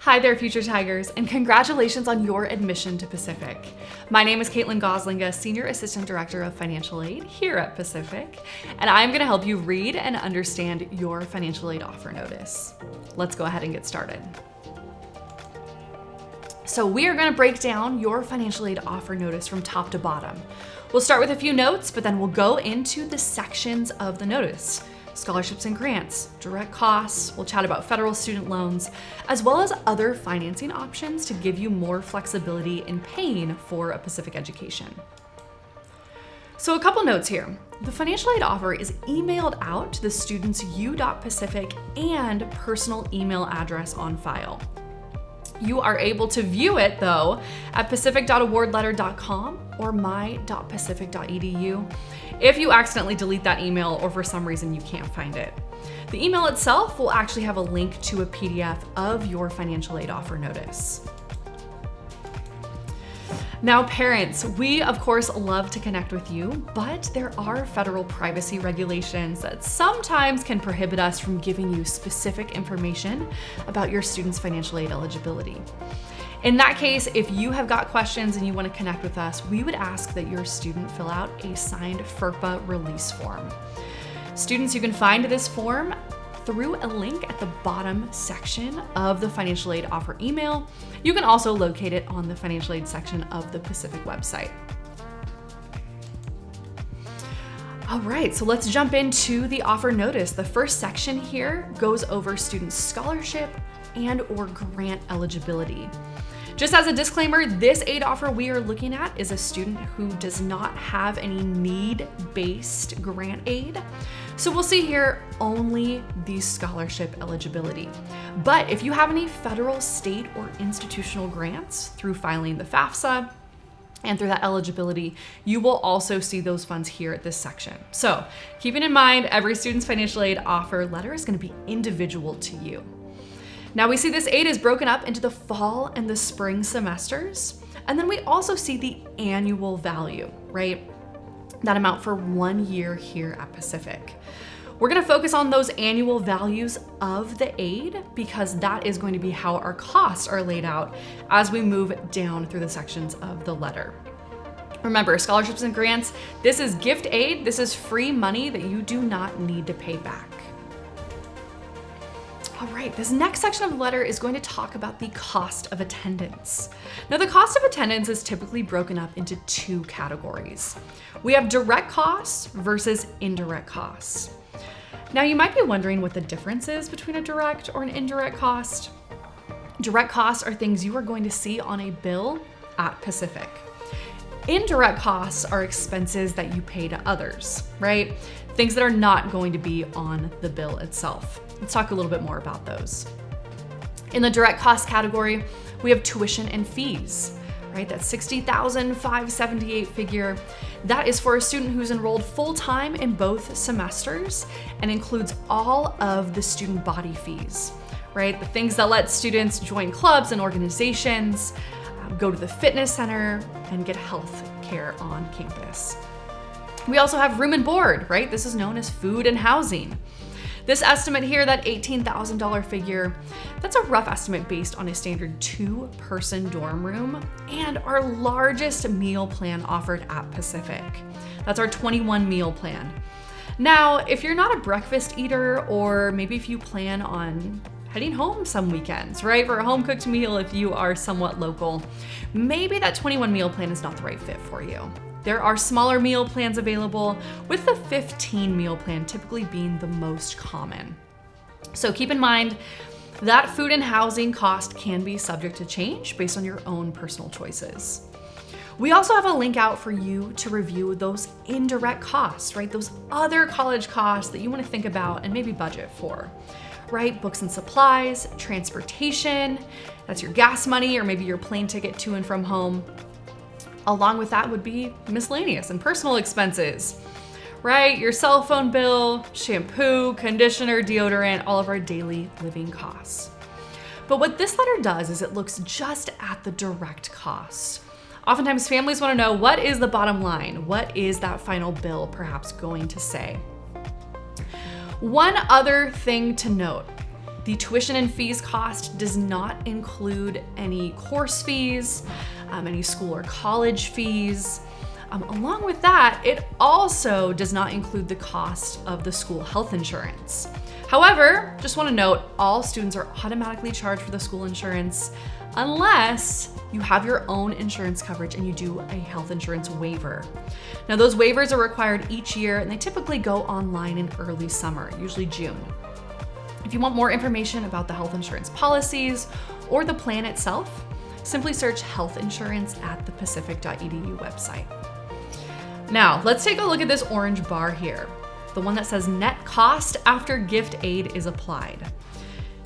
Hi there, Future Tigers, and congratulations on your admission to Pacific. My name is Kaitlyn Goslinga, Senior Assistant Director of Financial Aid here at Pacific, and I'm gonna help you read and understand your financial aid offer notice. Let's go ahead and get started. So we are gonna break down your financial aid offer notice from top to bottom. We'll start with a few notes, but then we'll go into the sections of the notice. Scholarships and grants, direct costs, we'll chat about federal student loans, as well as other financing options to give you more flexibility in paying for a Pacific education. So a couple notes here. The financial aid offer is emailed out to the student's u.pacific and personal email address on file. You are able to view it though at pacific.awardletter.com or my.pacific.edu if you accidentally delete that email or for some reason you can't find it. The email itself will actually have a link to a PDF of your financial aid offer notice. Now parents, we of course love to connect with you, but there are federal privacy regulations that sometimes can prohibit us from giving you specific information about your student's financial aid eligibility. In that case, if you have got questions and you want to connect with us, we would ask that your student fill out a signed FERPA release form. Students, you can find this form through a link at the bottom section of the financial aid offer email. You can also locate it on the financial aid section of the Pacific website. All right, so let's jump into the offer notice. The first section here goes over student scholarship and or grant eligibility. Just as a disclaimer, this aid offer we are looking at is a student who does not have any need-based grant aid. So we'll see here only the scholarship eligibility. But if you have any federal, state, or institutional grants through filing the FAFSA and through that eligibility, you will also see those funds here at this section. So keeping in mind, every student's financial aid offer letter is going to be individual to you. Now we see this aid is broken up into the fall and the spring semesters. And then we also see the annual value, right? That amount for 1 year here at Pacific. We're gonna focus on those annual values of the aid because that is going to be how our costs are laid out as we move down through the sections of the letter. Remember, scholarships and grants, this is gift aid. This is free money that you do not need to pay back. All right, this next section of the letter is going to talk about the cost of attendance. Now, the cost of attendance is typically broken up into two categories. We have direct costs versus indirect costs. Now, you might be wondering what the difference is between a direct or an indirect cost. Direct costs are things you are going to see on a bill at Pacific. Indirect costs are expenses that you pay to others, right? Things that are not going to be on the bill itself. Let's talk a little bit more about those. In the direct cost category, we have tuition and fees, right? That $60,578 figure. That is for a student who's enrolled full-time in both semesters and includes all of the student body fees, right? The things that let students join clubs and organizations, go to the fitness center, and get health care on campus. We also have room and board, right? This is known as food and housing. This estimate here, that $18,000 figure, that's a rough estimate based on a standard 2-person dorm room and our largest meal plan offered at Pacific. That's our 21 meal plan. Now, if you're not a breakfast eater, or maybe if you plan on heading home some weekends, right, for a home cooked meal if you are somewhat local, maybe that 21 meal plan is not the right fit for you. There are smaller meal plans available, with the 15 meal plan typically being the most common. So keep in mind that food and housing cost can be subject to change based on your own personal choices. We also have a link out for you to review those indirect costs, right? Those other college costs that you want to think about and maybe budget for, right? Books and supplies, transportation, that's your gas money or maybe your plane ticket to and from home. Along with that would be miscellaneous and personal expenses, right? Your cell phone bill, shampoo, conditioner, deodorant, all of our daily living costs. But what this letter does is it looks just at the direct costs. Oftentimes families want to know, what is the bottom line? What is that final bill perhaps going to say? One other thing to note, The tuition and fees cost does not include any course fees, any school or college fees. Along with that, it also does not include the cost of the school health insurance. However, just want to note, all students are automatically charged for the school insurance unless you have your own insurance coverage and you do a health insurance waiver. Now, those waivers are required each year and they typically go online in early summer, usually June. If you want more information about the health insurance policies or the plan itself, simply search health insurance at the pacific.edu website. Now, let's take a look at this orange bar here, the one that says net cost after gift aid is applied.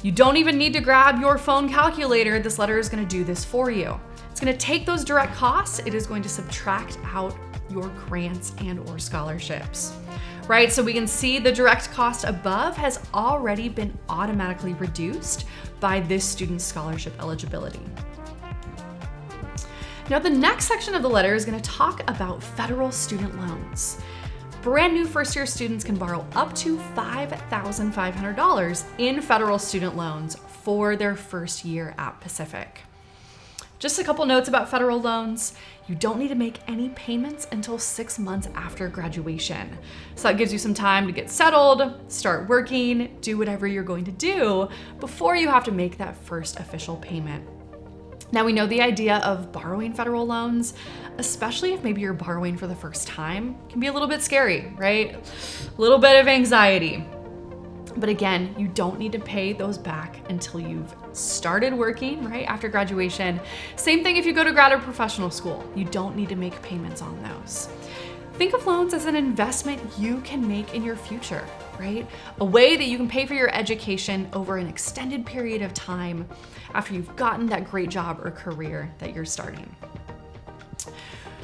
You don't even need to grab your phone calculator. This letter is going to do this for you. It's going to take those direct costs. It is going to subtract out your grants and or scholarships, right? So we can see the direct cost above has already been automatically reduced by this student's scholarship eligibility. Now, the next section of the letter is going to talk about federal student loans. Brand new first-year students can borrow up to $5,500 in federal student loans for their first year at Pacific. Just a couple notes about federal loans. You don't need to make any payments until 6 months after graduation. So that gives you some time to get settled, start working, do whatever you're going to do before you have to make that first official payment. Now, we know the idea of borrowing federal loans, especially if maybe you're borrowing for the first time, can be a little bit scary, right? A little bit of anxiety. But again, you don't need to pay those back until you've started working, right, after graduation. Same thing if you go to grad or professional school. You don't need to make payments on those. Think of loans as an investment you can make in your future, right? A way that you can pay for your education over an extended period of time after you've gotten that great job or career that you're starting.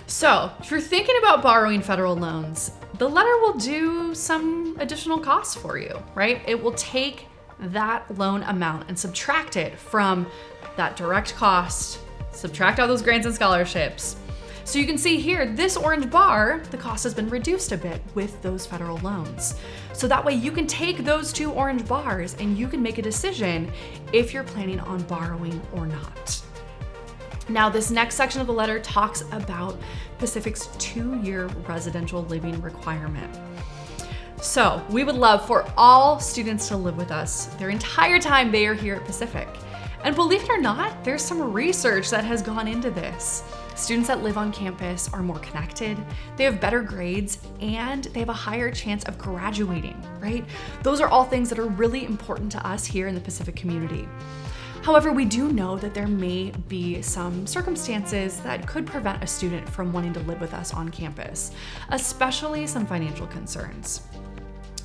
So if you're thinking about borrowing federal loans, the letter will do some additional costs for you, right? It will take that loan amount and subtract it from that direct cost, subtract all those grants and scholarships. So you can see here, this orange bar, the cost has been reduced a bit with those federal loans. So that way you can take those two orange bars and you can make a decision if you're planning on borrowing or not. Now, this next section of the letter talks about Pacific's 2-year residential living requirement. So we would love for all students to live with us their entire time they are here at Pacific. And believe it or not, there's some research that has gone into this. Students that live on campus are more connected, they have better grades, and they have a higher chance of graduating, right? Those are all things that are really important to us here in the Pacific community. However, we do know that there may be some circumstances that could prevent a student from wanting to live with us on campus, especially some financial concerns.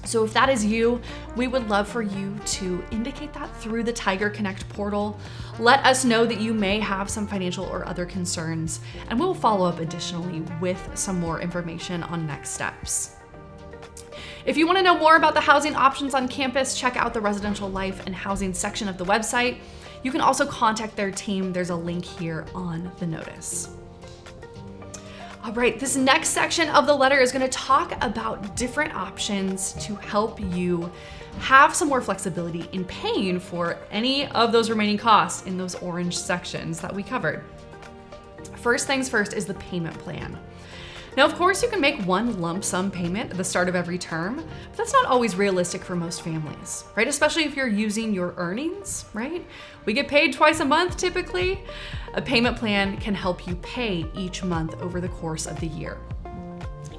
So if that is you, we would love for you to indicate that through the Tiger Connect portal. Let us know that you may have some financial or other concerns, and we'll follow up additionally with some more information on next steps. If you want to know more about the housing options on campus, check out the residential life and housing section of the website. You can also contact their team. There's a link here on the notice. All right, this next section of the letter is going to talk about different options to help you have some more flexibility in paying for any of those remaining costs in those orange sections that we covered. First things first is the payment plan. Now, of course, you can make one lump sum payment at the start of every term, but that's not always realistic for most families, right? Especially if you're using your earnings, right? We get paid twice a month typically. A payment plan can help you pay each month over the course of the year.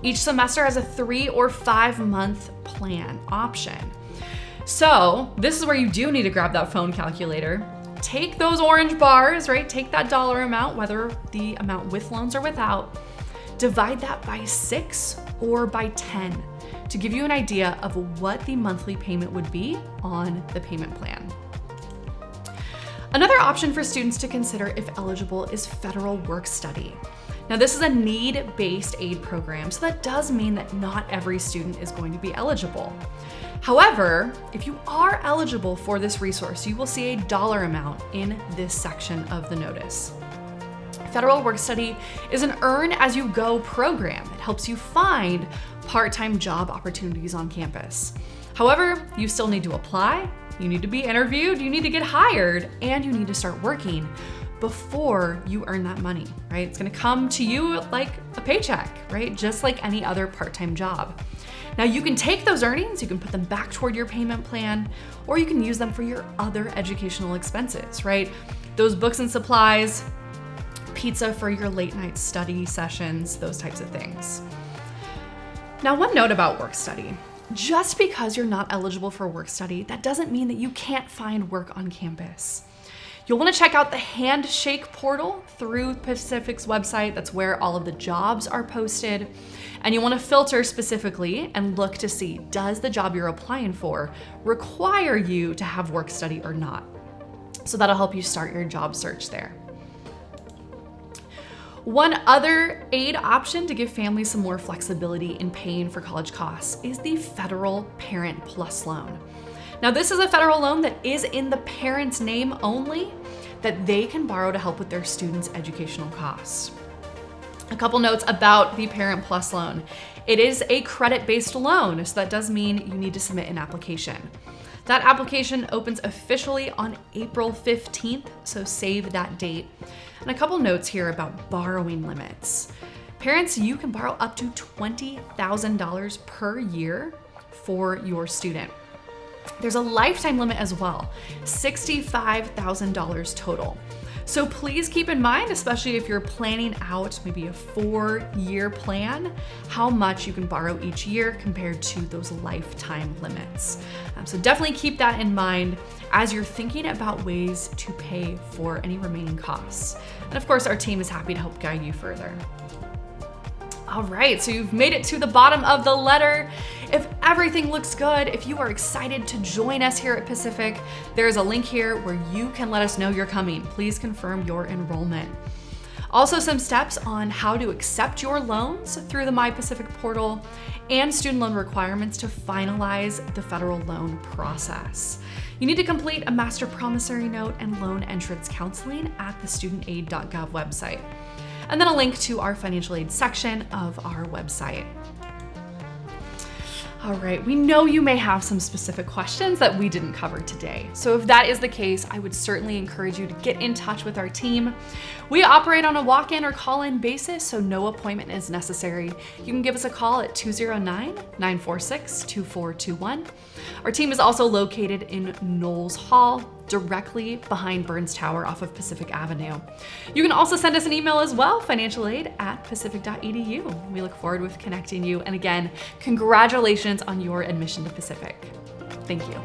Each semester has a 3 or 5 month plan option. So this is where you do need to grab that phone calculator. Take those orange bars, right? Take that dollar amount, whether the amount with loans or without, divide that by 6 or by 10 to give you an idea of what the monthly payment would be on the payment plan. Another option for students to consider if eligible is federal work study. Now, this is a need-based aid program, so that does mean that not every student is going to be eligible. However, if you are eligible for this resource, you will see a dollar amount in this section of the notice. Federal Work Study is an earn-as-you-go program. It helps you find part-time job opportunities on campus. However, you still need to apply, you need to be interviewed, you need to get hired, and you need to start working before you earn that money, right? It's gonna come to you like a paycheck, right? Just like any other part-time job. Now you can take those earnings, you can put them back toward your payment plan, or you can use them for your other educational expenses, right? Those books and supplies, pizza for your late night study sessions, those types of things. Now, one note about work study. Just because you're not eligible for work study, that doesn't mean that you can't find work on campus. You'll want to check out the Handshake portal through Pacific's website. That's where all of the jobs are posted. And you want to filter specifically and look to see, does the job you're applying for require you to have work study or not? So that'll help you start your job search there. One other aid option to give families some more flexibility in paying for college costs is the Federal Parent Plus loan. Now, this is a federal loan that is in the parent's name only, that they can borrow to help with their students' educational costs. A couple notes about the Parent Plus loan. It is a credit-based loan, so that does mean you need to submit an application. That application opens officially on April 15th, so save that date. And a couple notes here about borrowing limits. Parents, you can borrow up to $20,000 per year for your student. There's a lifetime limit as well, $65,000 total. So please keep in mind, especially if you're planning out maybe a 4-year plan, how much you can borrow each year compared to those lifetime limits. So definitely keep that in mind as you're thinking about ways to pay for any remaining costs. And of course, our team is happy to help guide you further. All right, so you've made it to the bottom of the letter. If everything looks good, if you are excited to join us here at Pacific, there's a link here where you can let us know you're coming. Please confirm your enrollment. Also, some steps on how to accept your loans through the My Pacific portal and student loan requirements to finalize the federal loan process. You need to complete a master promissory note and loan entrance counseling at the studentaid.gov website. And then a link to our financial aid section of our website. All right, we know you may have some specific questions that we didn't cover today. So if that is the case, I would certainly encourage you to get in touch with our team. We operate on a walk-in or call-in basis, so no appointment is necessary. You can give us a call at 209-946-2421. Our team is also located in Knowles Hall, directly behind Burns Tower off of Pacific Avenue. You can also send us an email as well, financialaid@pacific.edu. We look forward with connecting you. And again, congratulations on your admission to Pacific. Thank you.